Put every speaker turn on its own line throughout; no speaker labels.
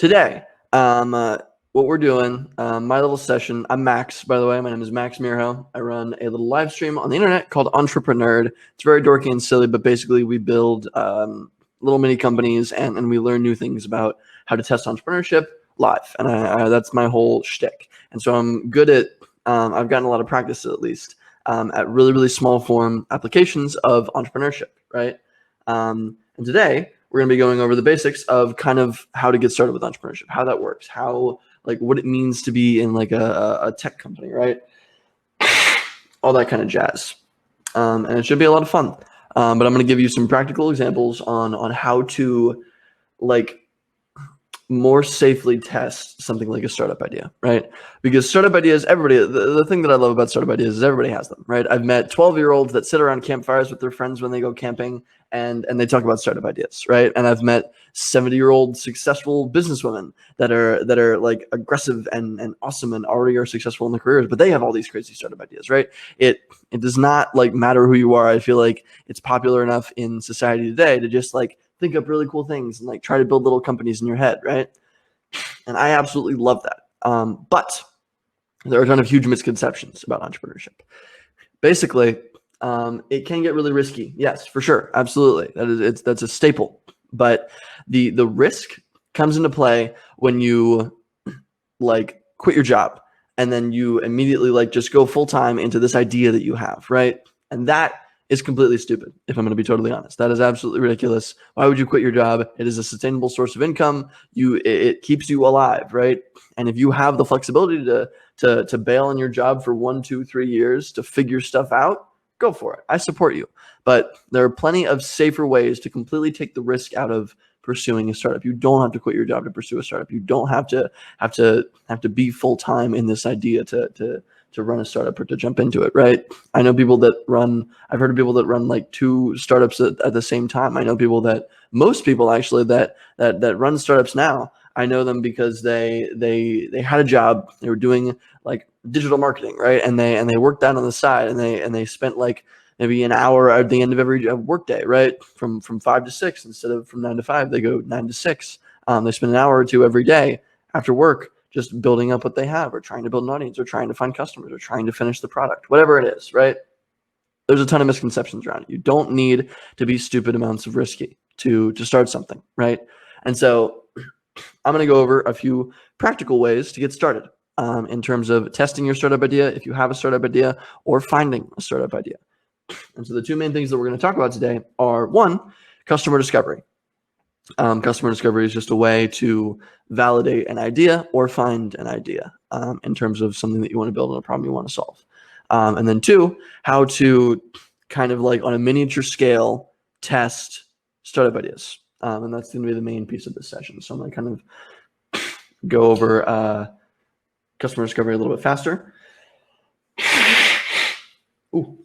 Today, what we're doing, my little session, I'm Max, by the way. My name is Max Mihro. I run a little live stream on the internet called EntrepreNerd. It's very dorky and silly, but basically we build little mini companies and we learn new things about how to test entrepreneurship live. And that's my whole shtick. And so I'm good at, I've gotten a lot of practice at least, at really, really small form applications of entrepreneurship, right? And today, we're going to be going over the basics of kind of how to get started with entrepreneurship, how that works, how, like, what it means to be in like a tech company, right? All that kind of jazz. And it should be a lot of fun. But I'm going to give you some practical examples on how to, like, more safely test something like a startup idea, right? Because startup ideas, everybody, the thing that I love about startup ideas is everybody has them, right? I've met 12-year-olds that sit around campfires with their friends when they go camping and they talk about startup ideas, right? And I've met 70-year-old successful businesswomen that are like aggressive and awesome and already are successful in their careers, but they have all these crazy startup ideas, right? It does not like matter who you are. I feel like it's popular enough in society today to just like think up really cool things and like try to build little companies in your head, right? And I absolutely love that. But there are a ton of huge misconceptions about entrepreneurship. Basically, it can get really risky. Yes, for sure. Absolutely. That's a staple. But the risk comes into play when you like quit your job and then you immediately like just go full time into this idea that you have, right? And that is completely stupid, if I'm going to be totally honest. That is absolutely ridiculous. Why would you quit your job? It is a sustainable source of income. It keeps you alive, right? And if you have the flexibility to bail on your job for 1, 2, 3 years to figure stuff out, go for it. I support you. But there are plenty of safer ways to completely take the risk out of pursuing a startup. You don't have to quit your job to pursue a startup. You don't have to be full time in this idea to run a startup or to jump into it, right? I know people that I've heard of people that run like 2 startups at the same time. I know most people actually that run startups now, I know them because they had a job, they were doing like digital marketing, right? And they worked that on the side and they spent like maybe an hour at the end of every work day, right? From 5 to 6 instead of from 9 to 5, they go 9 to 6. They spend an hour or two every day after work just building up what they have or trying to build an audience or trying to find customers or trying to finish the product, whatever it is, right? There's a ton of misconceptions around it. You don't need to be stupid amounts of risky to start something, right? And so I'm going to go over a few practical ways to get started in terms of testing your startup idea, if you have a startup idea, or finding a startup idea. And so the 2 main things that we're going to talk about today are 1, customer discovery. Customer discovery is just a way to validate an idea or find an idea in terms of something that you want to build and a problem you want to solve. And then 2, how to kind of like on a miniature scale test startup ideas. And that's going to be the main piece of this session. So I'm going to kind of go over customer discovery a little bit faster. Ooh,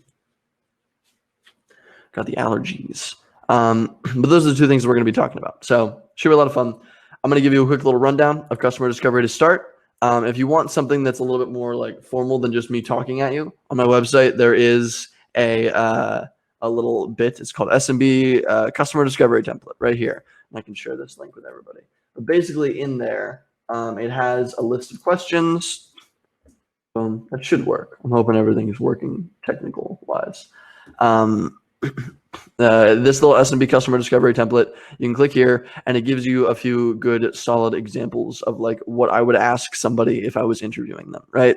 got the allergies. But those are the 2 things that we're going to be talking about. So should be a lot of fun. I'm going to give you a quick little rundown of customer discovery to start. If you want something that's a little bit more like formal than just me talking at you, on my website there is a little bit. It's called SMB customer discovery template right here. And I can share this link with everybody. But basically in there, it has a list of questions. That should work. I'm hoping everything is working technical wise. This little SMB customer discovery template, you can click here and it gives you a few good solid examples of like what I would ask somebody if I was interviewing them, right?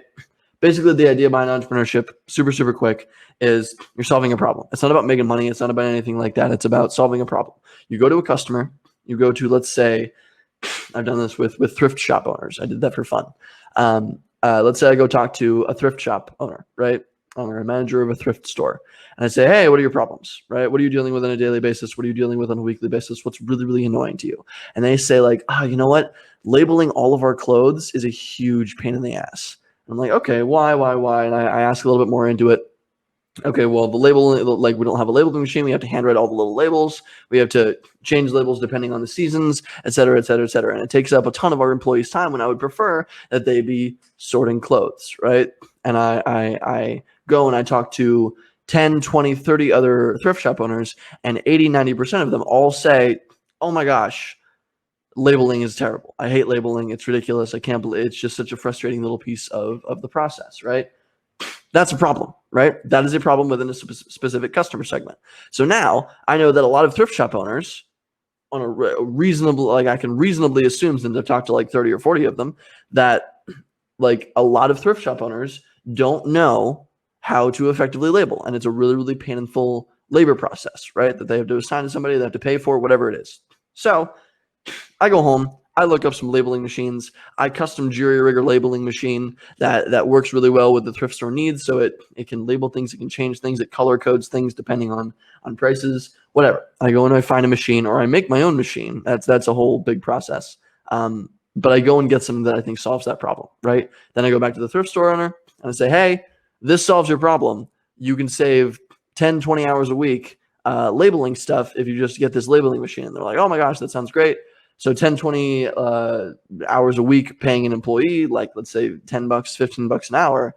Basically the idea behind entrepreneurship, super, super quick, is you're solving a problem. It's not about making money. It's not about anything like that. It's about solving a problem. You go to a customer, you go to, let's say, I've done this with thrift shop owners. I did that for fun. Let's say I go talk to a thrift shop owner, right? Or a manager of a thrift store. And I say, hey, what are your problems, right? What are you dealing with on a daily basis? What are you dealing with on a weekly basis? What's really, really annoying to you? And they say like, you know what? Labeling all of our clothes is a huge pain in the ass. And I'm like, okay, why? And I ask a little bit more into it. Okay, well, the label, like we don't have a labeling machine. We have to handwrite all the little labels. We have to change labels depending on the seasons, et cetera, et cetera, et cetera. And it takes up a ton of our employees' time when I would prefer that they be sorting clothes, right? And I go and I talk to 10, 20, 30 other thrift shop owners, and 80, 90% of them all say, oh my gosh, labeling is terrible. I hate labeling. It's ridiculous. I can't believe it's just such a frustrating little piece of the process, right? That's a problem, right? That is a problem within a specific customer segment. So now I know that a lot of thrift shop owners on a reasonable, like I can reasonably assume, since I've talked to like 30 or 40 of them, that like a lot of thrift shop owners don't know how to effectively label. And it's a really, really painful labor process, right? That they have to assign to somebody, they have to pay for, whatever it is. So I go home, I look up some labeling machines. I custom jury rigger labeling machine that works really well with the thrift store needs. So it can label things, it can change things, it color codes things depending on prices, whatever. I go and I find a machine, or I make my own machine. That's a whole big process. But I go and get something that I think solves that problem, right? Then I go back to the thrift store owner and I say, hey, this solves your problem. You can save 10, 20 hours a week labeling stuff if you just get this labeling machine. And they're like, oh my gosh, that sounds great. So 10, 20 hours a week paying an employee, like let's say $10, $15 an hour,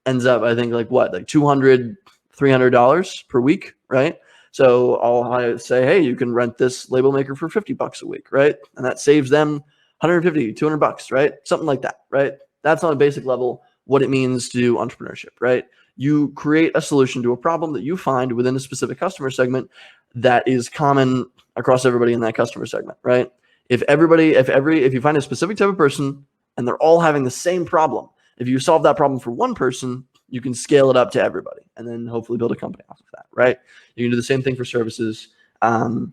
ends up, I think, like what, like $200, $300 per week, right? So I'll say, hey, you can rent this label maker for $50 a week, right? And that saves them $150, $200, right? Something like that, right? That's on a basic level what it means to do entrepreneurship, right? You create a solution to a problem that you find within a specific customer segment that is common across everybody in that customer segment, right? If you find a specific type of person and they're all having the same problem, if you solve that problem for one person, you can scale it up to everybody and then hopefully build a company off of that, right? You can do the same thing for services. That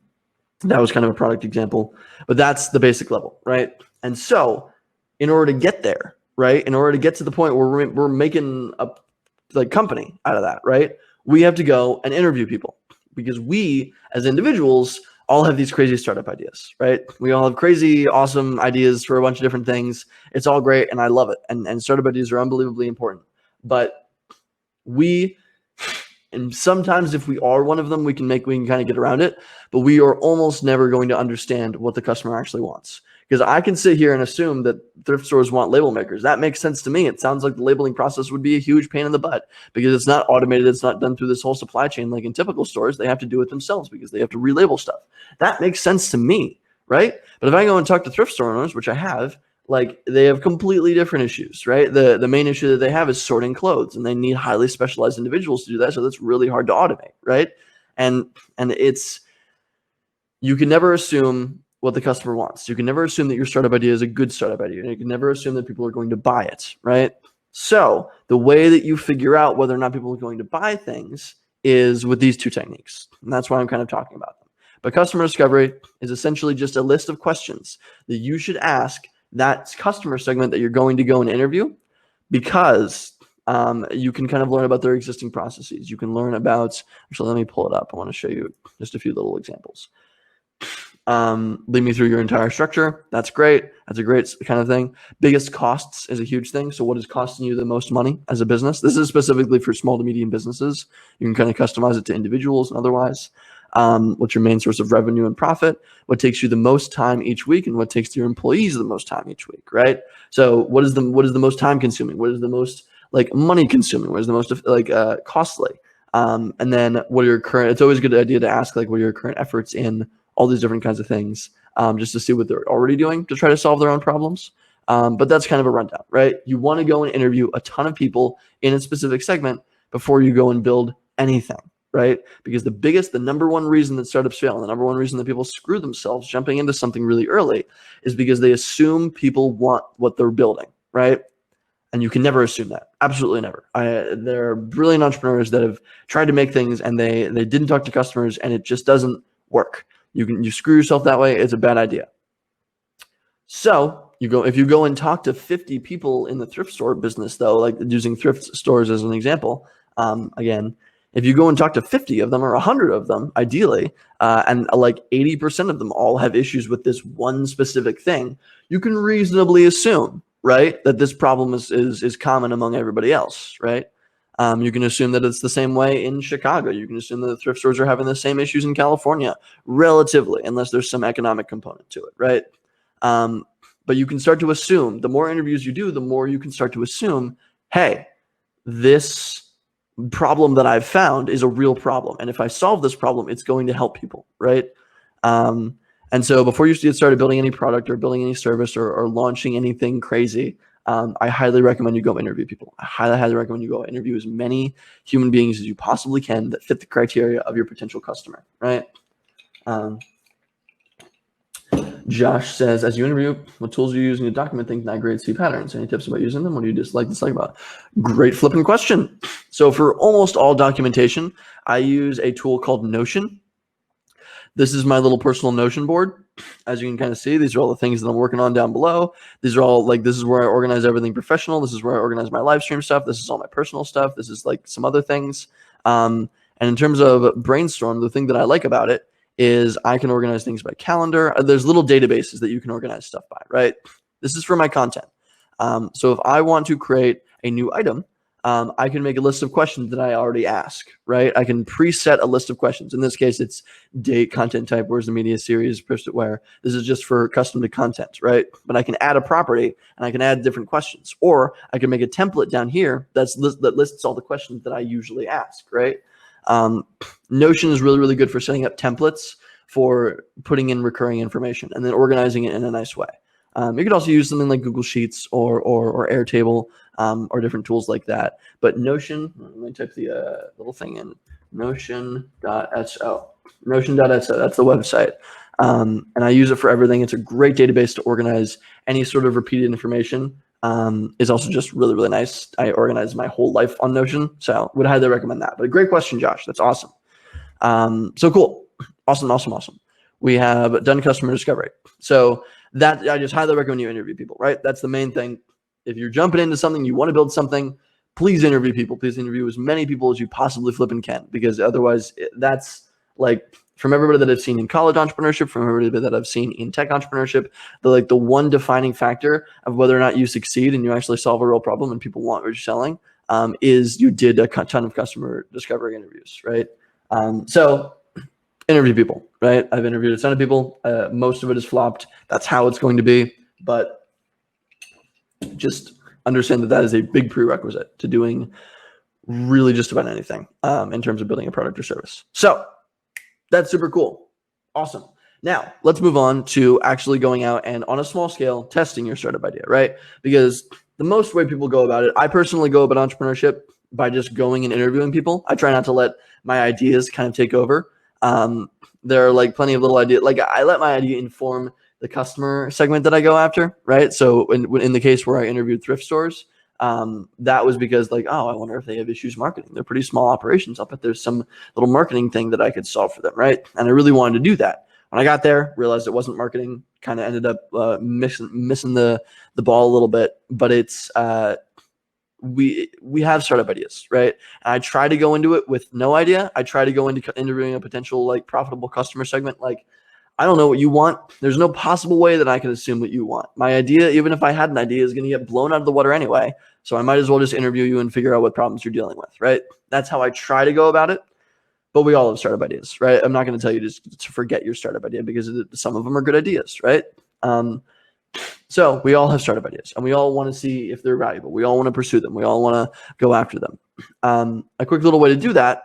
was kind of a product example, but that's the basic level, right? And so in order to get there, right, in order to get to the point where we're making a like company out of that, right, we have to go and interview people, because we as individuals all have these crazy startup ideas, right? We all have crazy, awesome ideas for a bunch of different things. It's all great, and I love it. And startup ideas are unbelievably important. But and sometimes if we are one of them, we can kind of get around it. But we are almost never going to understand what the customer actually wants. Because I can sit here and assume that thrift stores want label makers. That makes sense to me. It sounds like the labeling process would be a huge pain in the butt because it's not automated. It's not done through this whole supply chain like in typical stores. They have to do it themselves because they have to relabel stuff. That makes sense to me, right? But if I go and talk to thrift store owners, which I have, like they have completely different issues, right? The main issue that they have is sorting clothes, and they need highly specialized individuals to do that. So that's really hard to automate, right? And you can never assume what the customer wants. You can never assume that your startup idea is a good startup idea. And you can never assume that people are going to buy it, right? So the way that you figure out whether or not people are going to buy things is with these two techniques. And that's why I'm kind of talking about them. But customer discovery is essentially just a list of questions that you should ask that customer segment that you're going to go and interview, because you can kind of learn about their existing processes. You can learn about, actually, let me pull it up. I want to show you just a few little examples. Lead me through your entire structure. That's great. That's a great kind of thing. Biggest costs is a huge thing. So what is costing you the most money as a business? This is specifically for small to medium businesses. You can kind of customize it to individuals and otherwise. What's your main source of revenue and profit? What takes you the most time each week, and what takes your employees the most time each week, right? So what is the most time consuming? What is the most like money consuming? What is the most like costly? And then what are your current? It's always a good idea to ask like what are your current efforts in all these different kinds of things, just to see what they're already doing to try to solve their own problems. But that's kind of a rundown, right? You want to go and interview a ton of people in a specific segment before you go and build anything, right? Because the number one reason that startups fail, and the number one reason that people screw themselves jumping into something really early is because they assume people want what they're building, right? And you can never assume that. Absolutely never. There are brilliant entrepreneurs that have tried to make things and they didn't talk to customers, and it just doesn't work. You screw yourself that way. It's a bad idea. So if you go and talk to 50 people in the thrift store business, though, like using thrift stores as an example, again, if you go and talk to 50 of them or 100 of them, ideally, and like 80% of them all have issues with this one specific thing, you can reasonably assume, right, that this problem is common among everybody else, right? You can assume that it's the same way in Chicago. You can assume that the thrift stores are having the same issues in California, relatively, unless there's some economic component to it, right? But you can start to assume, the more interviews you do, the more you can start to assume, hey, this problem that I've found is a real problem. And if I solve this problem, it's going to help people, right? And And so before you get started building any product or building any service or launching anything crazy, I highly recommend you go interview people. I highly, highly recommend you go interview as many human beings as you possibly can that fit the criteria of your potential customer, right? Josh says, as you interview, what tools are you using to document things, not grade, see patterns? Any tips about using them? What do you dislike about? Great flipping question. So for almost all documentation, I use a tool called Notion. This is my little personal Notion board. As you can kind of see, these are all the things that I'm working on down below. These are all like, this is where I organize everything professional. This is where I organize my live stream stuff. This is all my personal stuff. This is like some other things. And in terms of Brainstorm, the thing that I like about it is I can organize things by calendar. There's little databases that you can organize stuff by, right? This is for my content. So if I want to create a new item, I can make a list of questions that I already ask, right? I can preset a list of questions. In this case, it's date, content type, where's the media series, post it where. This is just for custom to content, right? But I can add a property and I can add different questions. Or I can make a template down here that lists all the questions that I usually ask, right? Notion is really, really good for setting up templates for putting in recurring information and then organizing it in a nice way. You could also use something like Google Sheets or Airtable or different tools like that. But Notion, let me type the little thing in, notion.so. Notion.so, that's the website. And I use it for everything. It's a great database to organize any sort of repeated information. Is also just really, really nice. I organize my whole life on Notion, so would highly recommend that. But a great question, Josh. That's awesome. So cool. Awesome. We have done customer discovery. So that I just highly recommend you interview people, right? That's the main thing. If you're jumping into something, you want to build something, please interview people. Please interview as many people as you possibly flipping can, because otherwise that's like, from everybody that I've seen in college entrepreneurship, from everybody that I've seen in tech entrepreneurship, the one defining factor of whether or not you succeed and you actually solve a real problem and people want what you're selling is you did a ton of customer discovery interviews, right? So interview people, right? I've interviewed a ton of people. Most of it is flopped. That's how it's going to be. But just understand that is a big prerequisite to doing really just about anything in terms of building a product or service. So that's super cool. Awesome. Now let's move on to actually going out and on a small scale testing your startup idea, right? Because the most way people go about it, I personally go about entrepreneurship by just going and interviewing people. I try not to let my ideas kind of take over. There are like plenty of little ideas. Like I let my idea inform the customer segment that I go after, right? So in the case where I interviewed thrift stores, that was because like, oh, I wonder if they have issues marketing. They're pretty small operations. I'll bet there's some little marketing thing that I could solve for them, right? And I really wanted to do that. When I got there, realized it wasn't marketing, kind of ended up missing the ball a little bit, but it's we have startup ideas, right? And I try to go into it with no idea. I try to go into interviewing a potential like profitable customer segment. Like, I don't know what you want. There's no possible way that I can assume what you want. My idea, even if I had an idea, is going to get blown out of the water anyway. So I might as well just interview you and figure out what problems you're dealing with, right? That's how I try to go about it. But we all have startup ideas, right? I'm not going to tell you just to forget your startup idea because some of them are good ideas, right? So we all have startup ideas and we all want to see if they're valuable. We all want to pursue them. We all want to go after them. A quick little way to do that,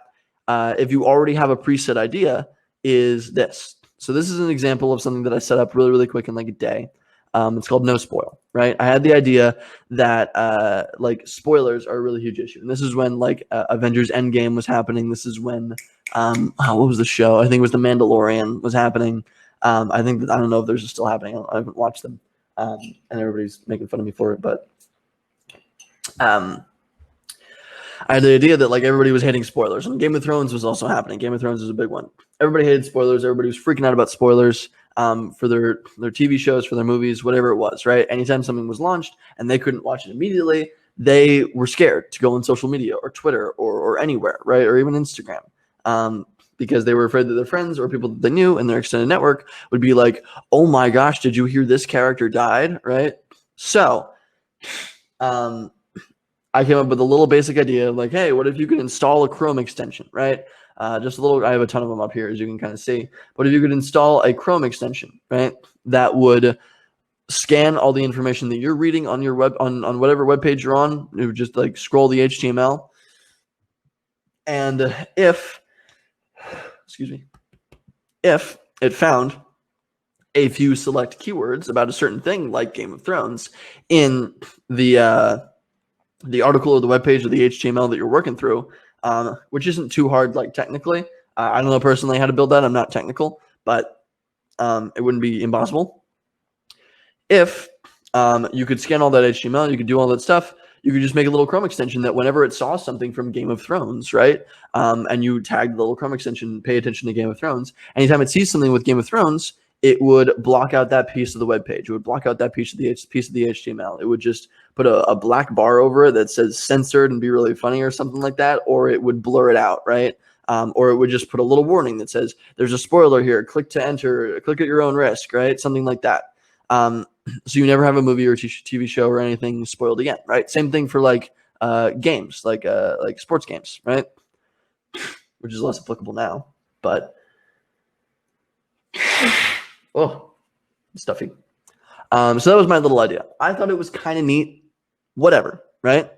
if you already have a preset idea, is this. So this is an example of something that I set up really, really quick in like a day. It's called No Spoil, right? I had the idea that like spoilers are a really huge issue. And this is when like Avengers Endgame was happening. This is when, what was the show? I think it was The Mandalorian was happening. I think that, I don't know if those are still happening. I haven't watched them. And everybody's making fun of me for it, but I had the idea that like everybody was hating spoilers, and Game of Thrones was also happening. Game of Thrones is a big one. Everybody hated spoilers. Everybody was freaking out about spoilers for their TV shows, for their movies, whatever it was, right? Anytime something was launched and they couldn't watch it immediately, they were scared to go on social media or Twitter or anywhere, right? Or even Instagram. Because they were afraid that their friends or people that they knew in their extended network would be like, oh my gosh, did you hear this character died, right? So I came up with a little basic idea of like, hey, what if you could install a Chrome extension, right? Just a little, I have a ton of them up here, as you can kind of see. But if you could install a Chrome extension, right, that would scan all the information that you're reading on your web, on whatever web page you're on, it would just like scroll the HTML. And if it found a few select keywords about a certain thing like Game of Thrones in the article or the webpage or the HTML that you're working through, which isn't too hard, like technically. I don't know personally how to build that. I'm not technical, but it wouldn't be impossible. If you could scan all that HTML, you could do all that stuff, you could just make a little Chrome extension that whenever it saw something from Game of Thrones, right, and you tagged the little Chrome extension, pay attention to Game of Thrones, anytime it sees something with Game of Thrones, it would block out that piece of the web page. It would block out that piece of the HTML. It would just put a black bar over it that says censored and be really funny or something like that, or it would blur it out, right? Or it would just put a little warning that says, there's a spoiler here, click to enter, click at your own risk, right? Something like that. So you never have a movie or TV show or anything spoiled again, right? Same thing for like games, like sports games, right? Which is less applicable now, but oh, stuffy. So that was my little idea. I thought it was kind of neat, whatever, right?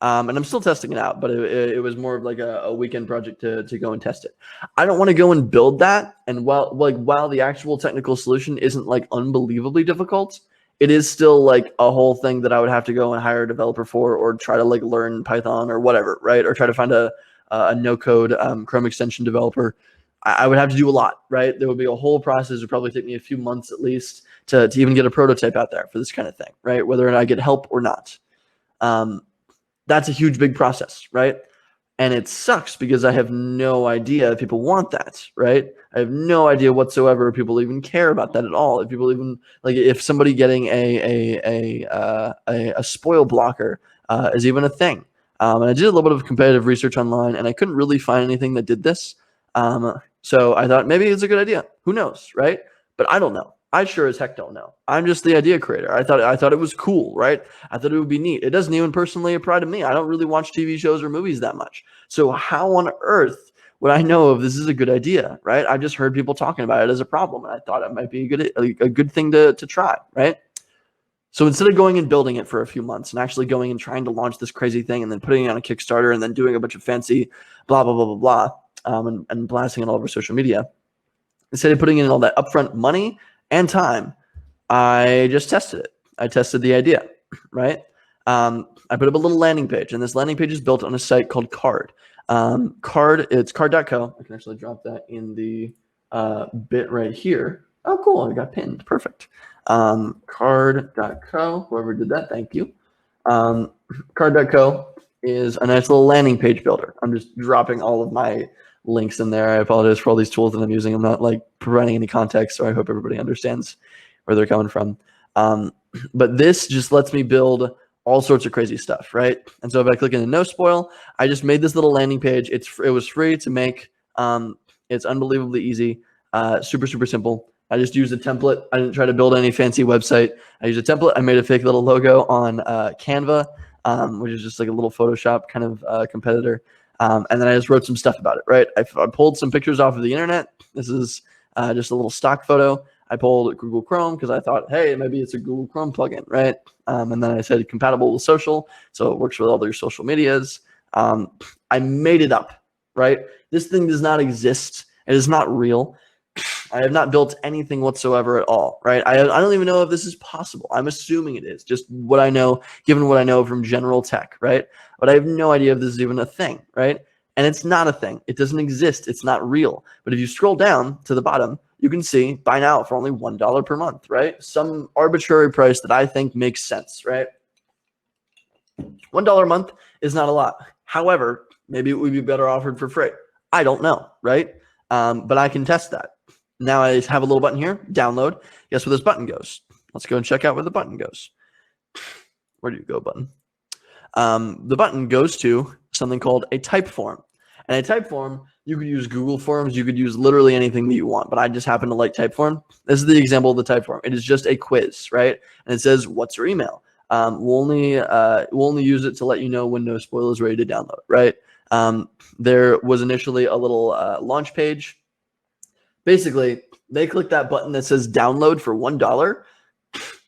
And I'm still testing it out, but it was more of like a weekend project to go and test it. I don't want to go and build that. And while the actual technical solution isn't like unbelievably difficult, it is still like a whole thing that I would have to go and hire a developer for, or try to like learn Python or whatever, right? Or try to find a no code Chrome extension developer. I would have to do a lot, right? There would be a whole process. It would probably take me a few months at least to even get a prototype out there for this kind of thing, right? Whether or not I get help or not. That's a huge, big process, right? And it sucks because I have no idea if people want that, right? I have no idea whatsoever if people even care about that at all. If people even like, if somebody getting a spoil blocker is even a thing. And I did a little bit of competitive research online, and I couldn't really find anything that did this. So I thought maybe it's a good idea. Who knows, right? But I don't know. I sure as heck don't know. I'm just the idea creator. I thought it was cool, right? I thought it would be neat. It doesn't even personally apply to me. I don't really watch TV shows or movies that much. So how on earth would I know if this is a good idea, right? I've just heard people talking about it as a problem, and I thought it might be a good thing to try, right? So instead of going and building it for a few months and actually going and trying to launch this crazy thing and then putting it on a Kickstarter and then doing a bunch of fancy blah, blah, blah, blah, blah, and blasting it all over social media, instead of putting in all that upfront money and time, I just tested it. I tested the idea, right? I put up a little landing page, and this landing page is built on a site called Card. It's card.co. I can actually drop that in the bit right here. Oh, cool. I got pinned. Perfect. Card.co. Whoever did that, thank you. Card.co is a nice little landing page builder. I'm just dropping all of my links in there. I apologize for all these tools that I'm using. I'm not like providing any context, so I hope everybody understands where they're coming from. But this just lets me build all sorts of crazy stuff, right? And so if I click into no spoil, I just made this little landing page. It was free to make. It's unbelievably easy, super, super simple. I just used a template. I didn't try to build any fancy website. I used a template. I made a fake little logo on Canva, which is just like a little Photoshop kind of competitor. And then I just wrote some stuff about it, right? I pulled some pictures off of the internet. This is just a little stock photo. I pulled Google Chrome because I thought, hey, maybe it's a Google Chrome plugin, right? And then I said compatible with social, so it works with all your social medias. I made it up, right? This thing does not exist. It is not real. I have not built anything whatsoever at all, right? I don't even know if this is possible. I'm assuming it is, just what I know, given what I know from general tech, right? But I have no idea if this is even a thing, right? And it's not a thing. It doesn't exist. It's not real. But if you scroll down to the bottom, you can see buy now for only $1 per month, right? Some arbitrary price that I think makes sense, right? $1 a month is not a lot. However, maybe it would be better offered for free. I don't know, right? But I can test that. Now I have a little button here, download. Guess where this button goes? Let's go and check out where the button goes. Where do you go, button? The button goes to something called a type form. And a type form, you could use Google Forms. You could use literally anything that you want. But I just happen to like type form. This is the example of the type form. It is just a quiz, right? And it says, what's your email? We'll only use it to let you know when no spoil is ready to download, right? There was initially a little launch page. Basically, they click that button that says download for $1.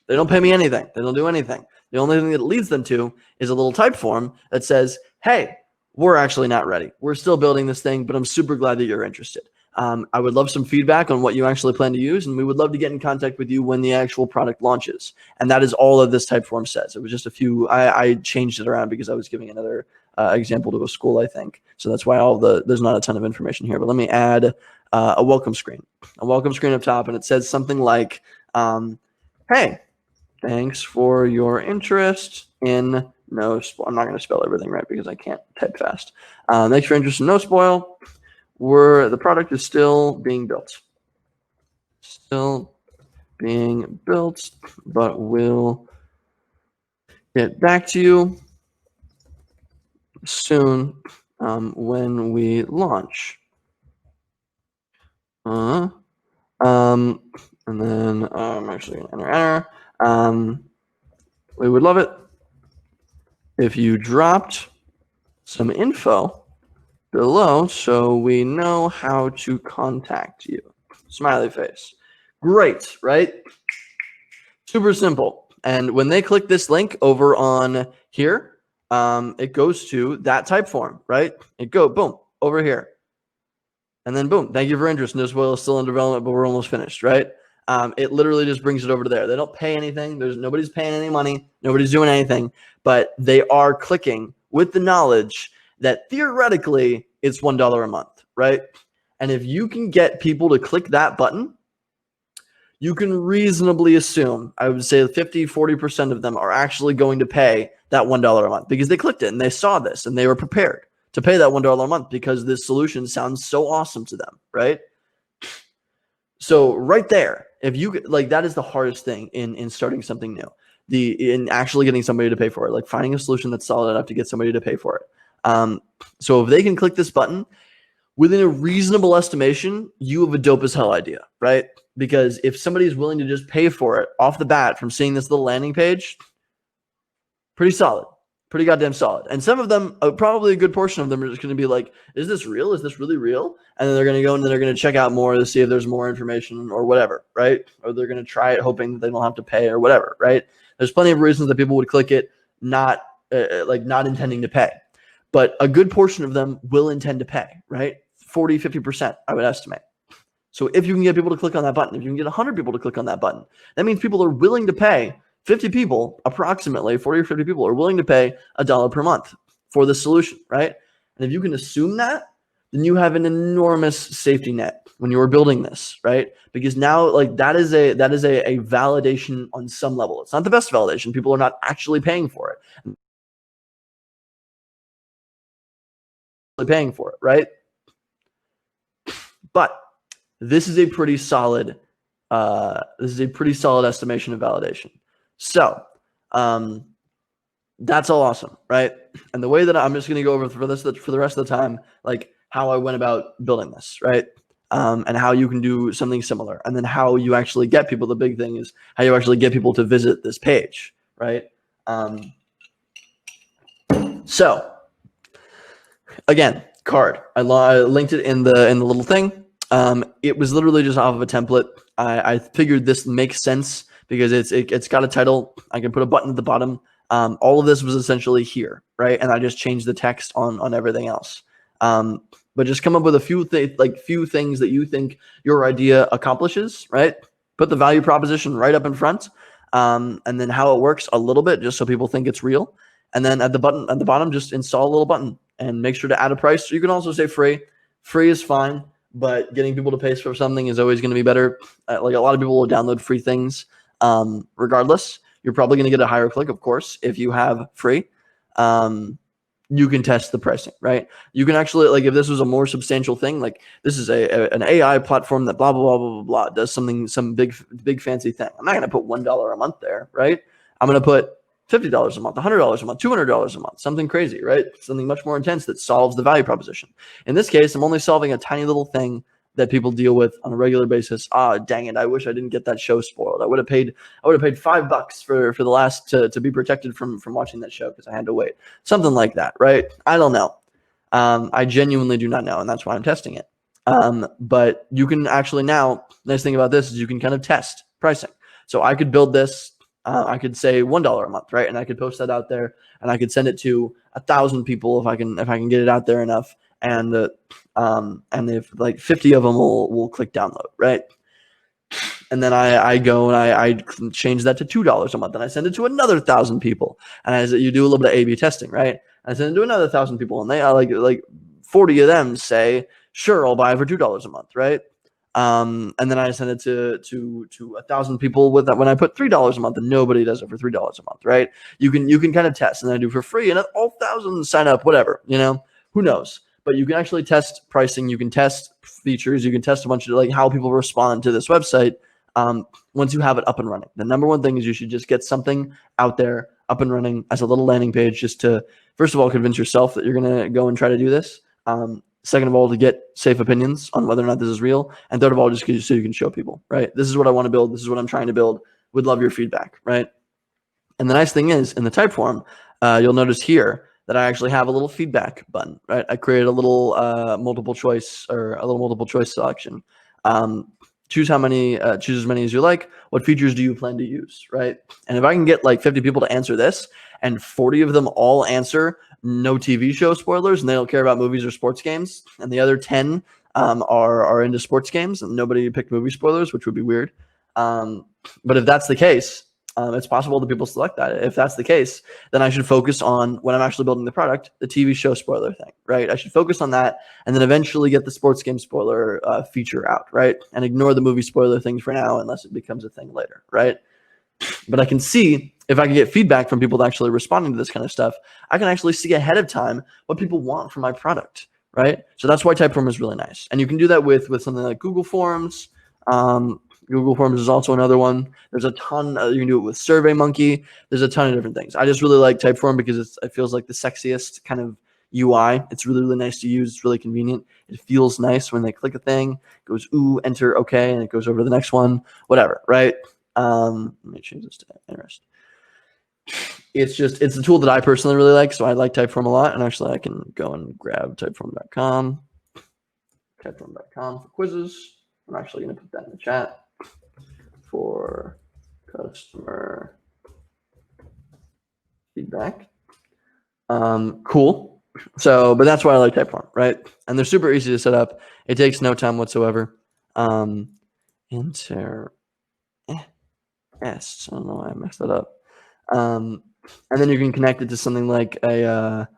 They don't pay me anything. They don't do anything. The only thing that it leads them to is a little type form that says, hey, we're actually not ready. We're still building this thing, but I'm super glad that you're interested. I would love some feedback on what you actually plan to use, and we would love to get in contact with you when the actual product launches. And that is all of this type form says. It was just a few, I changed it around because I was giving another example to a school, I think. So that's why there's not a ton of information here, but let me add a welcome screen up top. And it says something like, hey, thanks for your interest in no spoil. I'm not going to spell everything right because I can't type fast. Thanks for your interest in no spoil. The product is still being built. But we'll get back to you soon when we launch. And then I'm actually going to enter. We would love it if you dropped some info below so we know how to contact you. Smiley face. Great, right? Super simple. And when they click this link over on here, it goes to that type form, right? It goes, boom, over here. And then boom, thank you for interest. No spoil is still in development, but we're almost finished, right? It literally just brings it over to there. They don't pay anything. Nobody's paying any money. Nobody's doing anything, but they are clicking with the knowledge that theoretically it's $1 a month, right? And if you can get people to click that button, you can reasonably assume, I would say 50-40% of them are actually going to pay that $1 a month because they clicked it and they saw this and they were prepared to pay that $1 a month because this solution sounds so awesome to them, right? So right there, if you like, that is the hardest thing in starting something new, in actually getting somebody to pay for it, like finding a solution that's solid enough to get somebody to pay for it. So if they can click this button, within a reasonable estimation, you have a dope as hell idea, right? Because if somebody is willing to just pay for it off the bat from seeing this little landing page, pretty solid. Pretty goddamn solid. And some of them, probably a good portion of them are just going to be like, is this real? Is this really real? And then they're going to go and then they're going to check out more to see if there's more information or whatever, right? Or they're going to try it hoping that they don't have to pay or whatever, right? There's plenty of reasons that people would click it, not intending to pay. But a good portion of them will intend to pay, right? 40-50%, I would estimate. So if you can get people to click on that button, if you can get 100 people to click on that button, that means people are willing to pay. 50 people, approximately 40 or 50 people are willing to pay $1 per month for the solution, right? And if you can assume that, then you have an enormous safety net when you are building this, right? Because now, like, that is a validation on some level. It's not the best validation. People are not actually paying for it, right? But this is a pretty solid estimation of validation. So that's all awesome, right? And the way that I'm just going to go over for the rest of the time, like how I went about building this, right? And how you can do something similar, and then how you actually get people. The big thing is how you actually get people to visit this page, right? So again, card. I linked it in the little thing. It was literally just off of a template. I figured this makes sense because it's got a title. I can put a button at the bottom. All of this was essentially here, right? And I just changed the text on everything else. But just come up with a few things that you think your idea accomplishes, right? Put the value proposition right up in front, and then how it works a little bit, just so people think it's real. And then at the bottom, just install a little button and make sure to add a price. So you can also say free. Free is fine, but getting people to pay for something is always going to be better. Like a lot of people will download free things. Regardless, you're probably going to get a higher click, of course, if you have free. You can test the pricing, right? You can actually, like, if this was a more substantial thing, like this is an AI platform that blah, blah, blah, blah, blah, blah, does some big fancy thing. I'm not going to put $1 a month there, right? I'm going to put $50 a month, $100 a month, $200 a month, something crazy, right? Something much more intense that solves the value proposition. In this case, I'm only solving a tiny little thing that people deal with on a regular basis. Dang it! I wish I didn't get that show spoiled. I would have paid $5 for the last to be protected from watching that show because I had to wait. Something like that, right? I don't know. I genuinely do not know, and that's why I'm testing it. But you can actually now. Nice thing about this is you can kind of test pricing. So I could build this. I could say $1 a month, right? And I could post that out there, and I could send it to 1,000 people if I can get it out there enough. And And if like 50 of them will click download, right? And then I go and I change that to $2 a month, and I send it to another 1,000 people. And you do a little bit of A/B testing, right? I send it to another 1,000 people, and they are like 40 of them say, "Sure, I'll buy it for $2 a month," right? And then I send it to 1,000 people with that when I put $3 a month, and nobody does it for $3 a month, right? You can kind of test, and then I do for free, and all 1,000 sign up, whatever, who knows? But you can actually test pricing, you can test features, you can test a bunch of like how people respond to this website. Once you have it up and running, the number one thing is you should just get something out there up and running as a little landing page, just to, first of all, convince yourself that you're going to go and try to do this. Second of all, to get safe opinions on whether or not this is real. And third of all, just so you can show people, right? This is what I want to build. This is what I'm trying to build. Would love your feedback, right? And the nice thing is, in the type form, you'll notice here that I actually have a little feedback button, right? I created a little multiple choice selection. Choose as many as you like. What features do you plan to use, right? And if I can get like 50 people to answer this, and 40 of them all answer no TV show spoilers, and they don't care about movies or sports games, and the other 10 are into sports games, and nobody picked movie spoilers, which would be weird. But if that's the case, it's possible that people select that. If that's the case, then I should focus on, when I'm actually building the product, the TV show spoiler thing, right? I should focus on that, and then eventually get the sports game spoiler feature out, right? And ignore the movie spoiler thing for now, unless it becomes a thing later, right? But I can see, if I can get feedback from people actually responding to this kind of stuff, I can actually see ahead of time what people want from my product, right? So that's why Typeform is really nice. And you can do that with something like Google Forms. Google Forms is also another one. There's a ton. You can do it with SurveyMonkey. There's a ton of different things. I just really like Typeform because it feels like the sexiest kind of UI. It's really, really nice to use. It's really convenient. It feels nice when they click a thing. It goes, ooh, enter, okay, and it goes over to the next one, whatever, right? Let me change this to interest. It's a tool that I personally really like, so I like Typeform a lot. And actually, I can go and grab typeform.com for quizzes. I'm actually going to put that in the chat for customer feedback. Cool. So, but that's why I like Typeform, right? And they're super easy to set up. It takes no time whatsoever. Yes, I don't know why I messed that up. And then you can connect it to something like a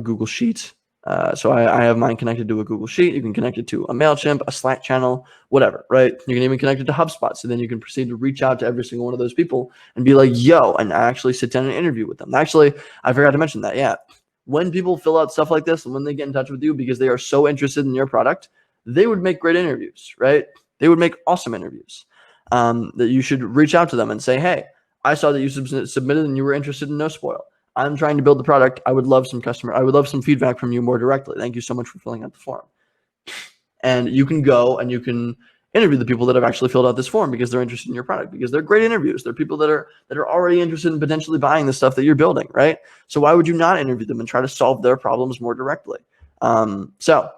Google Sheet. So I have mine connected to a Google Sheet. You can connect it to a MailChimp, a Slack channel, whatever, right? You can even connect it to HubSpot. So then you can proceed to reach out to every single one of those people and be like, yo, and actually sit down and interview with them. Actually, I forgot to mention that. Yeah. When people fill out stuff like this and when they get in touch with you because they are so interested in your product, they would make great interviews, right? They would make awesome interviews. That you should reach out to them and say, hey, I saw that you submitted and you were interested in no spoil. I'm trying to build the product. I would love some feedback from you more directly. Thank you so much for filling out the form. And you can go and you can interview the people that have actually filled out this form because they're interested in your product, because they're great interviews. They're people that are already interested in potentially buying the stuff that you're building, right? So why would you not interview them and try to solve their problems more directly? So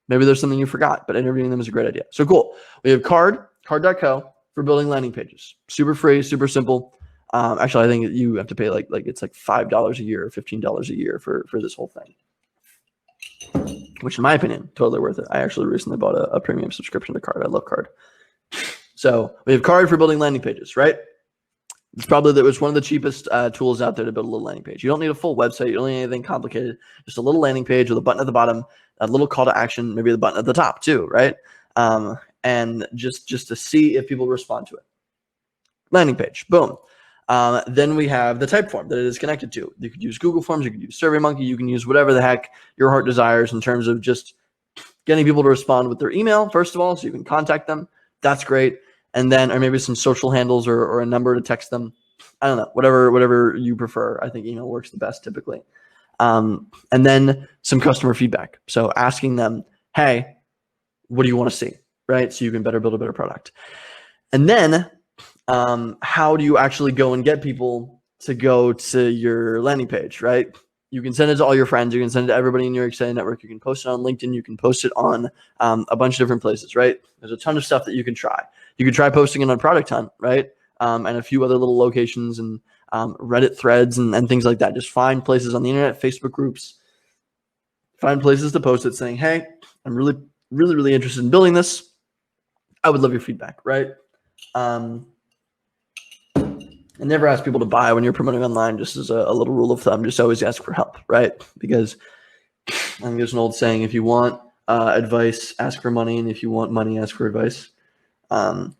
maybe there's something you forgot, but interviewing them is a great idea. So cool. We have card.co for building landing pages. Super free, super simple. Actually, I think you have to pay like it's like $5 a year or $15 a year for this whole thing, which in my opinion, totally worth it. I actually recently bought a premium subscription to Card. I love Card. So we have Card for building landing pages, right? It's one of the cheapest tools out there to build a little landing page. You don't need a full website. You don't need anything complicated. Just a little landing page with a button at the bottom, a little call to action, maybe the button at the top too, right? And just to see if people respond to it. Landing page, boom. Then we have the type form that it is connected to. You could use Google Forms, you could use SurveyMonkey, you can use whatever the heck your heart desires in terms of just getting people to respond with their email, first of all, so you can contact them. That's great. And then, or maybe some social handles or a number to text them. I don't know, whatever you prefer. I think email works the best typically. And then some customer feedback. So asking them, hey, what do you want to see, right? So you can build a better product. And then how do you actually go and get people to go to your landing page, right? You can send it to all your friends. You can send it to everybody in your extended network. You can post it on LinkedIn. You can post it on a bunch of different places, right? There's a ton of stuff that you can try. You could try posting it on Product Hunt, right? And a few other little locations and Reddit threads and things like that. Just find places on the internet, Facebook groups, Find places to post it saying, hey, I'm really, really, really interested in building this. I would love your feedback, right? And never ask people to buy when you're promoting online, just as a little rule of thumb. Just always ask for help, right? Because I think there's an old saying, if you want advice, ask for money. And if you want money, ask for advice. That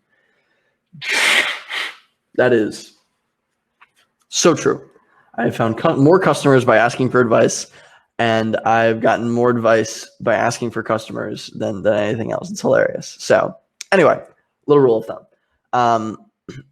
is so true. I have found more customers by asking for advice, and I've gotten more advice by asking for customers than anything else. It's hilarious. So anyway, little rule of thumb.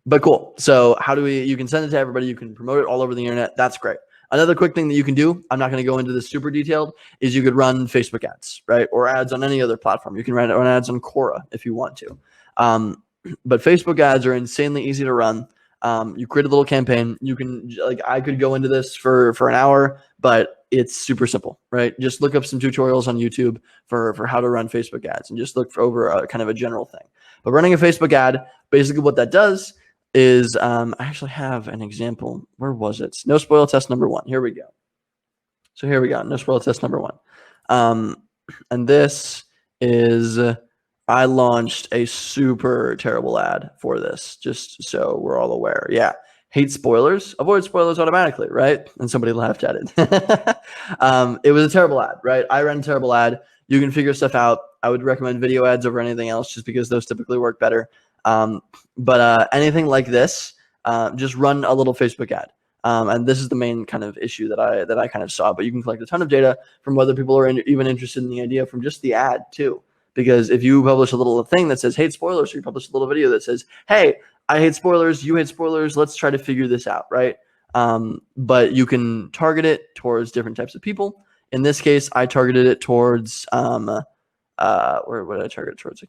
But cool. So you can send it to everybody. You can promote it all over the internet. That's great. Another quick thing that you can do, I'm not going to go into this super detailed, is you could run Facebook ads, right? Or ads on any other platform. You can run ads on Quora if you want to. But Facebook ads are insanely easy to run. You create a little campaign. You can, I could go into this for an hour, but it's super simple, right? Just look up some tutorials on YouTube for how to run Facebook ads and just look for over a kind of a general thing. But running a Facebook ad, basically what that does is, I actually have an example. Where was it? No spoil test number 1. Here we go. So here we go. No spoil test number 1. And this is, I launched a super terrible ad for this, just so we're all aware. Yeah. Hate spoilers, avoid spoilers automatically, right? And somebody laughed at it. It was a terrible ad, right? I ran a terrible ad. You can figure stuff out. I would recommend video ads over anything else just because those typically work better. But anything like this, just run a little Facebook ad. And this is the main kind of issue that I kind of saw. But you can collect a ton of data from whether people are even interested in the idea from just the ad too. Because if you publish a little thing that says hate spoilers, or you publish a little video that says, hey, I hate spoilers, you hate spoilers, let's try to figure this out, right? But you can target it towards different types of people. In this case, I targeted it towards where would I target it towards? I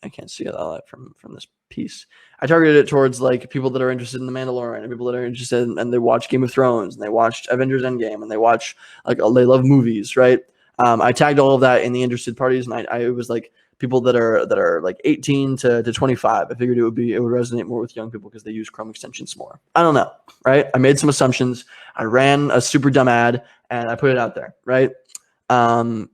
can't see all that from this piece. I targeted it towards like people that are interested in The Mandalorian, and people that are interested in, and they watch Game of Thrones, and they watched Avengers Endgame, and they watch they love movies, right? I tagged all of that in the interested parties, and it was like people that are like 18 to 25. I figured it would resonate more with young people because they use Chrome extensions more. I don't know, right? I made some assumptions. I ran a super dumb ad and I put it out there, right? And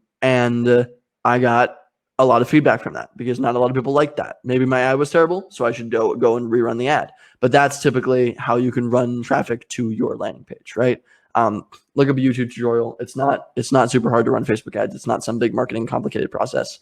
I got a lot of feedback from that because not a lot of people like that. Maybe my ad was terrible, so I should go and rerun the ad. But that's typically how you can run traffic to your landing page, right? Look up a YouTube tutorial. It's not super hard to run Facebook ads. It's not some big marketing complicated process.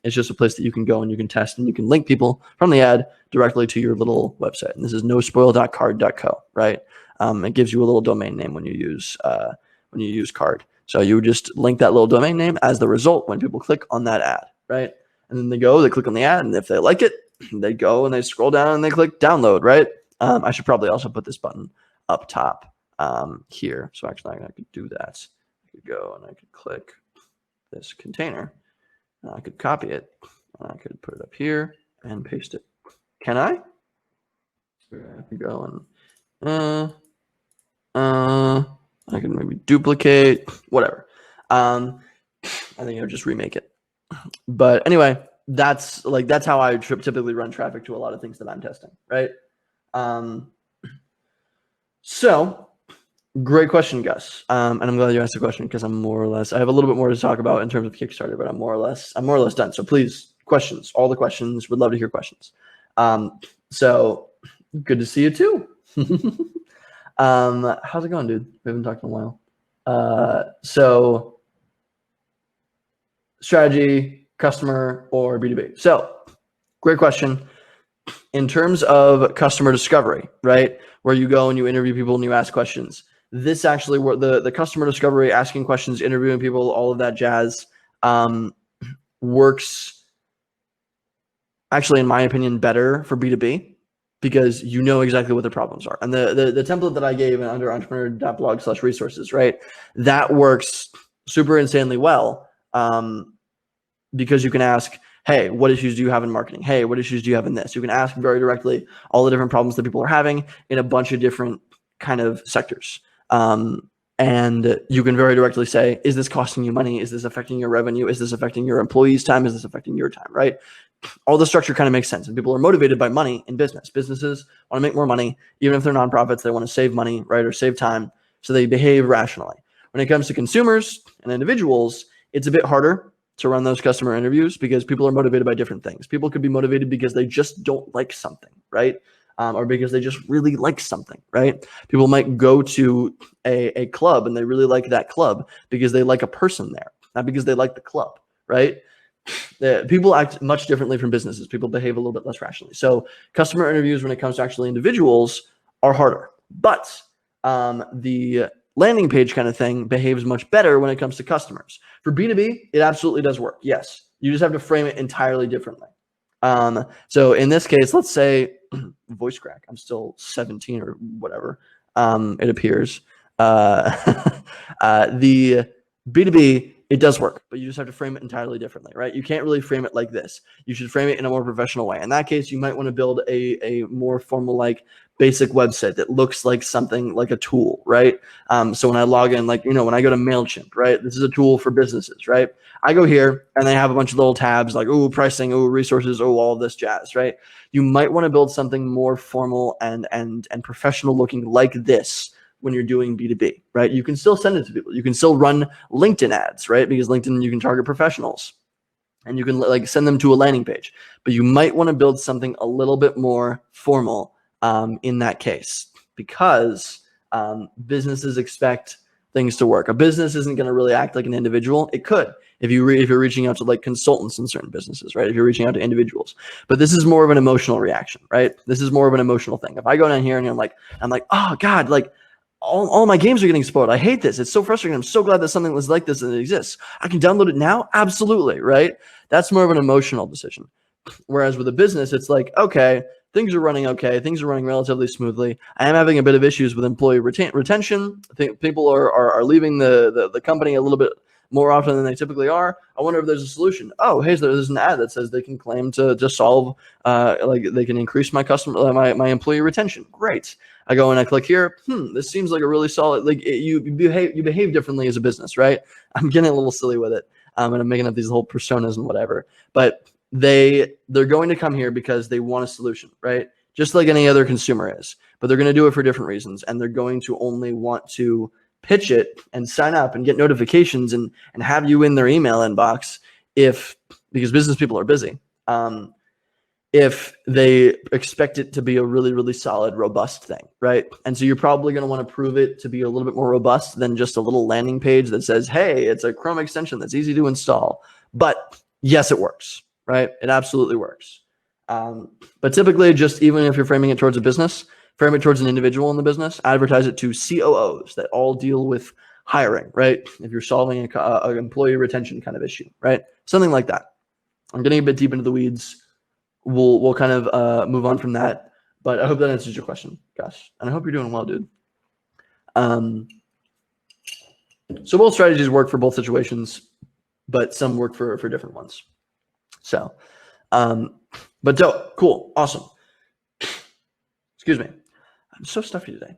It's just a place that you can go and you can test and you can link people from the ad directly to your little website. And this is nospoil.card.co, right? It gives you a little domain name when you use card. So you would just link that little domain name as the result when people click on that ad, right? And then they click on the ad, and if they like it, they go and they scroll down and they click download, right? I should probably also put this button up top here. So actually I could do that. I could go and I could click this container. And I could copy it. And I could put it up here and paste it. Can I? I could go and I can maybe duplicate, whatever. I think I'll just remake it. But anyway, that's how I typically run traffic to a lot of things that I'm testing, right? So great question, Gus. And I'm glad you asked the question because I have a little bit more to talk about in terms of Kickstarter, but I'm more or less done. So please, questions, all the questions. Would love to hear questions. So good to see you too. How's it going, dude? We haven't talked in a while. So strategy, customer, or B2B? So great question. In terms of customer discovery, right? Where you go and you interview people and you ask questions. This actually, the customer discovery, asking questions, interviewing people, all of that jazz, works actually, in my opinion, better for B2B because you know exactly what the problems are. And the template that I gave under entrepreneur.blog/resources, right? That works super insanely well because you can ask, hey, what issues do you have in marketing? Hey, what issues do you have in this? You can ask very directly all the different problems that people are having in a bunch of different kind of sectors. And you can very directly say, is this costing you money? Is this affecting your revenue? Is this affecting your employees' time? Is this affecting your time, right? All the structure kind of makes sense. And people are motivated by money in business. Businesses want to make more money. Even if they're nonprofits, they want to save money, right? Or save time. So they behave rationally. When it comes to consumers and individuals, it's a bit harder to run those customer interviews because people are motivated by different things. People could be motivated because they just don't like something, right? Or because they just really like something, right? People might go to a club and they really like that club because they like a person there, not because they like the club, right? People act much differently from businesses. People behave a little bit less rationally. So customer interviews, when it comes to actually individuals, are harder. But the landing page kind of thing behaves much better when it comes to customers. For B2B, it absolutely does work. Yes, you just have to frame it entirely differently. So in this case, let's say voice crack. I'm still 17 or whatever. It appears. The B2B, it does work, but you just have to frame it entirely differently, right? You can't really frame it like this. You should frame it in a more professional way. In that case, you might want to build a more formal, like basic website that looks like something like a tool, right? So when I log in, like, when I go to MailChimp, right? This is a tool for businesses, right? I go here and they have a bunch of little tabs like, oh, pricing, oh, resources, oh, all of this jazz, right? You might want to build something more formal and professional looking like this when you're doing B2B, right? You can still send it to people. You can still run LinkedIn ads, right? Because LinkedIn, you can target professionals and you can like send them to a landing page, but you might want to build something a little bit more formal in that case, because businesses expect things to work. A business isn't going to really act like an individual. It could if you're reaching out to like consultants in certain businesses, right? If you're reaching out to individuals, but this is more of an emotional reaction, right? This is more of an emotional thing. If I go down here and I'm like, oh God, like all my games are getting spoiled. I hate this. It's so frustrating. I'm so glad that something was like this and it exists. I can download it now. Absolutely, right? That's more of an emotional decision. Whereas with a business, it's like, okay, things are running okay. Things are running relatively smoothly. I am having a bit of issues with employee retention. I think people are leaving the company a little bit more often than they typically are. I wonder if there's a solution. Oh, hey, there's an ad that says they can claim to solve, like they can increase my my employee retention. Great. I go and I click here. This seems like a really solid, like you behave differently as a business, right? I'm getting a little silly with it. And I'm making up these whole personas and whatever, but they're going to come here because they want a solution, right? Just like any other consumer is, but they're going to do it for different reasons. And they're going to only want to pitch it and sign up and get notifications and have you in their email inbox because business people are busy. If they expect it to be a really, really solid, robust thing, right? And so you're probably going to want to prove it to be a little bit more robust than just a little landing page that says, hey, it's a Chrome extension that's easy to install. But yes, it works, right? It absolutely works. But typically, just even if you're framing it towards a business, frame it towards an individual in the business, advertise it to COOs that all deal with hiring, right? If you're solving an employee retention kind of issue, right? Something like that. I'm getting a bit deep into the weeds. We'll kind of move on from that, but I hope that answers your question, Gus. And I hope you're doing well, dude. So both strategies work for both situations, but some work for different ones. So, but dope, cool, awesome. Excuse me. I'm so stuffy today.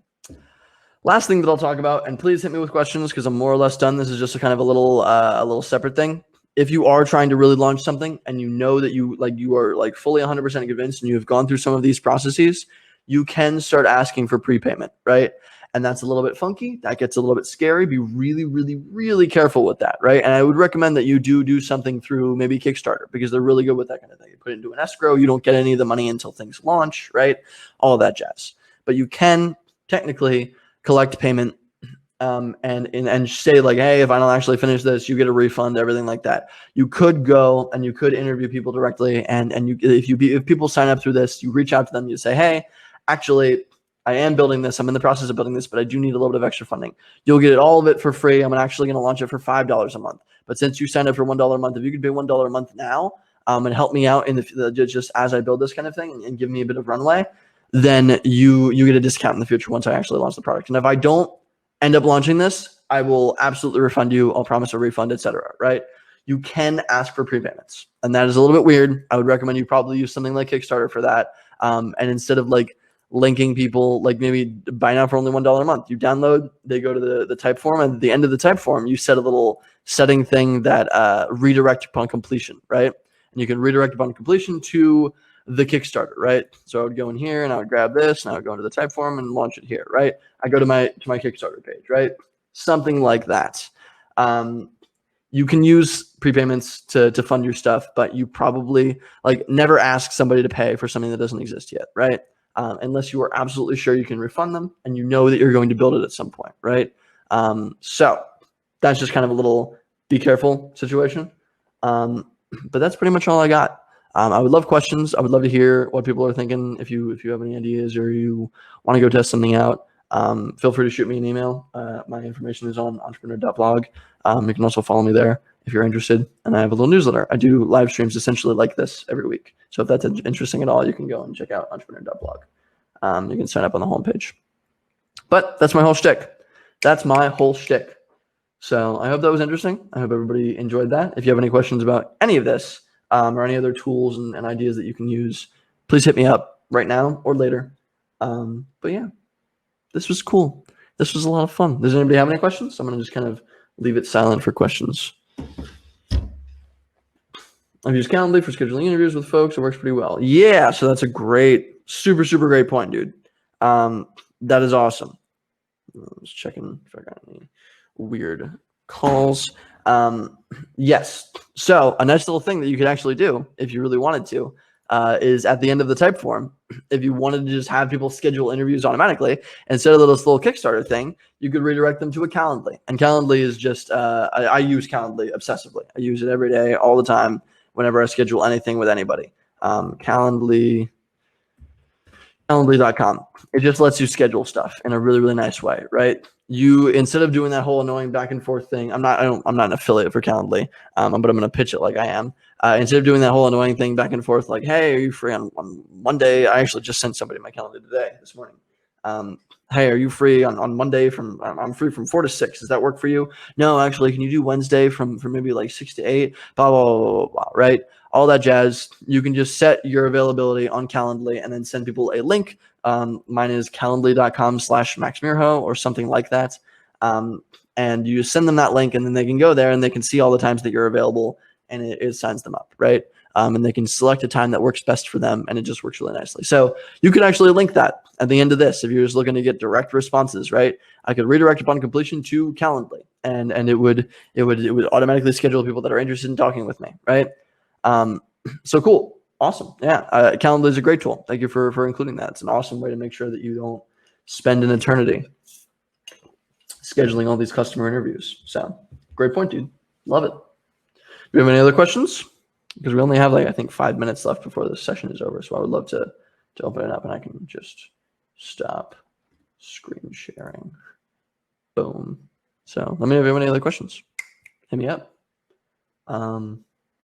Last thing that I'll talk about, and please hit me with questions because I'm more or less done. This is just a kind of a little separate thing. If you are trying to really launch something and you know that you are like fully 100% convinced and you have gone through some of these processes, you can start asking for prepayment, right? And that's a little bit funky. That gets a little bit scary. Be really, really, really careful with that, right? And I would recommend that you do something through maybe Kickstarter because they're really good with that kind of thing. You put it into an escrow. You don't get any of the money until things launch, right? All of that jazz. But you can technically collect payment and say like, hey, if I don't actually finish this, you get a refund, everything like that. You could go and you could interview people directly, and if people sign up through this, you reach out to them, you say, hey, actually, I am building this. I'm in the process of building this, but I do need a little bit of extra funding. You'll get all of it for free. I'm actually going to launch it for $5 a month. But since you signed up for $1 a month, if you could pay $1 a month now and help me out in the just as I build this kind of thing and give me a bit of runway, then you get a discount in the future once I actually launch the product. And if I don't end up launching this, I will absolutely refund you. I'll promise a refund, etc. Right? You can ask for prepayments, and that is a little bit weird. I would recommend you probably use something like Kickstarter for that. And instead of like linking people, like maybe buy now for only $1 a month, you download, they go to the type form, and at the end of the type form, you set a little setting thing that redirect upon completion, right? And you can redirect upon completion to the Kickstarter, right? So I would go in here and I would grab this and I would go into the type form and launch it here, right? I go to my Kickstarter page, right? something like that. You can use prepayments to fund your stuff, but you probably like never ask somebody to pay for something that doesn't exist yet, right? Unless you are absolutely sure you can refund them and you know that you're going to build it at some point, right? So that's just kind of a little be careful situation. But that's pretty much all I got. I would love questions. I would love to hear what people are thinking. If you have any ideas or you want to go test something out, feel free to shoot me an email. My information is on EntrepreNerd.blog. You can also follow me there if you're interested. And I have a little newsletter. I do live streams essentially like this every week. So if that's interesting at all, you can go and check out EntrepreNerd.blog. You can sign up on the homepage. But that's my whole shtick. That's my whole shtick. So I hope that was interesting. I hope everybody enjoyed that. If you have any questions about any of this or any other tools and ideas that you can use, please hit me up right now or later. But yeah, this was cool. This was a lot of fun. Does anybody have any questions? I'm going to just kind of leave it silent for questions. I've used Calendly for scheduling interviews with folks. It works pretty well. Yeah, so that's a great, super, super great point, dude. That is awesome. I was checking if I got any weird calls. Yes. So a nice little thing that you could actually do if you really wanted to is at the end of the type form, if you wanted to just have people schedule interviews automatically, instead of this little Kickstarter thing, you could redirect them to a Calendly. And Calendly is just, I use Calendly obsessively. I use it every day, all the time, whenever I schedule anything with anybody. Calendly.com. It just lets you schedule stuff in a really, really nice way, right? You, instead of doing that whole annoying back and forth thing, I'm not an affiliate for Calendly, but I'm going to pitch it like I am. Instead of doing that whole annoying thing back and forth, like, hey, are you free on Monday? I actually just sent somebody my calendar today, this morning. Hey, are you free on Monday I'm free from 4 to 6. Does that work for you? No, actually, can you do Wednesday from maybe like 6 to 8? Blah, blah, blah, blah, blah, right? All that jazz. You can just set your availability on Calendly and then send people a link. Mine is calendly.com/MaxMirho or something like that. And you send them that link and then they can go there and they can see all the times that you're available and it signs them up, right? And they can select a time that works best for them and it just works really nicely. So you could actually link that at the end of this if you're just looking to get direct responses, right? I could redirect upon completion to Calendly and it would automatically schedule people that are interested in talking with me, right? So cool. Awesome. Yeah. Calendly is a great tool. Thank you for including that. It's an awesome way to make sure that you don't spend an eternity scheduling all these customer interviews. So great point, dude. Love it. Do you have any other questions? Because we only have I think 5 minutes left before this session is over. So I would love to open it up and I can just stop screen sharing. Boom. So let me know if you have any other questions. Hit me up.